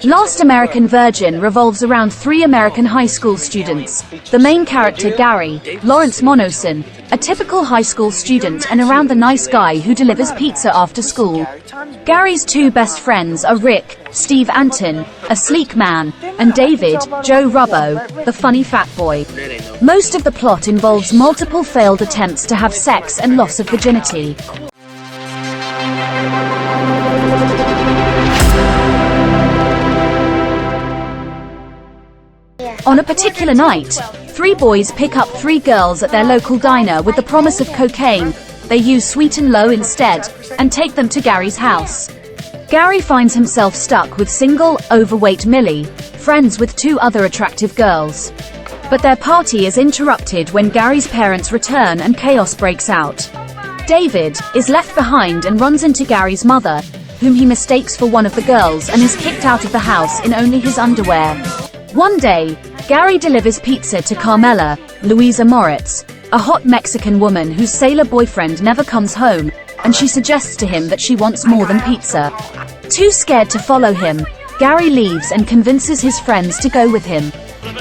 Last American Virgin revolves around 3 American high school students. The main character, Gary, Lawrence Monoson, a typical high school student and around the nice guy who delivers pizza after school. Gary's 2 best friends are Rick, Steve Antin, a sleek man, and David, Joe Rubbo, the funny fat boy. Most of the plot involves multiple failed attempts to have sex and loss of virginity. On a particular night, 3 boys pick up 3 girls at their local diner with the promise of cocaine. They use Sweet and Low instead, and take them to Gary's house. Gary finds himself stuck with single, overweight Millie, friends with 2 other attractive girls. But their party is interrupted when Gary's parents return and chaos breaks out. David is left behind and runs into Gary's mother, whom he mistakes for one of the girls and is kicked out of the house in only his underwear. One day, Gary delivers pizza to Carmela, Louisa Moritz, a hot Mexican woman whose sailor boyfriend never comes home, and she suggests to him that she wants more than pizza. Too scared to follow him, Gary leaves and convinces his friends to go with him.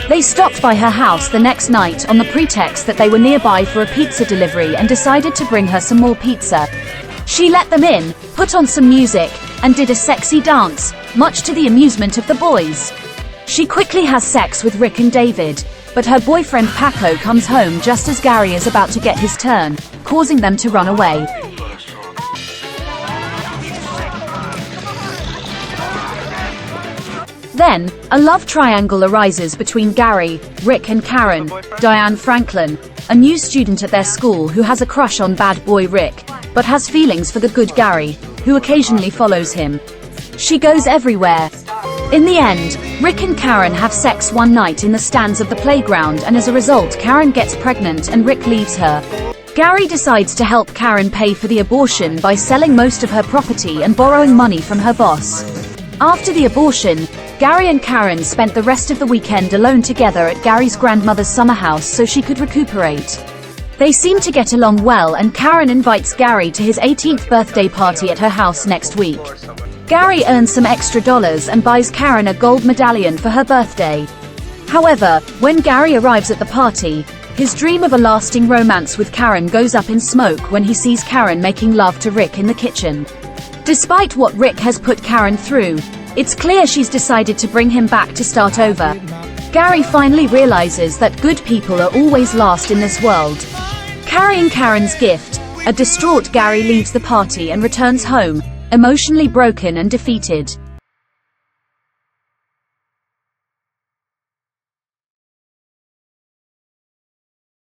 They stopped by her house the next night on the pretext that they were nearby for a pizza delivery and decided to bring her some more pizza. She let them in, put on some music, and did a sexy dance, much to the amusement of the boys. She quickly has sex with Rick and David, but her boyfriend Paco comes home just as Gary is about to get his turn, causing them to run away. Then, a love triangle arises between Gary, Rick and Karen, Diane Franklin, a new student at their school who has a crush on bad boy Rick, but has feelings for the good Gary, who occasionally follows him. She goes everywhere. In the end, Rick and Karen have sex one night in the stands of the playground, and as a result Karen gets pregnant and Rick leaves her. Gary decides to help Karen pay for the abortion by selling most of her property and borrowing money from her boss. After the abortion, Gary and Karen spent the rest of the weekend alone together at Gary's grandmother's summer house so she could recuperate. They seem to get along well, and Karen invites Gary to his 18th birthday party at her house next week. Gary earns some extra dollars and buys Karen a gold medallion for her birthday. However, when Gary arrives at the party, his dream of a lasting romance with Karen goes up in smoke when he sees Karen making love to Rick in the kitchen. Despite what Rick has put Karen through, it's clear she's decided to bring him back to start over. Gary finally realizes that good people are always last in this world. Carrying Karen's gift, a distraught Gary leaves the party and returns home, emotionally broken and defeated.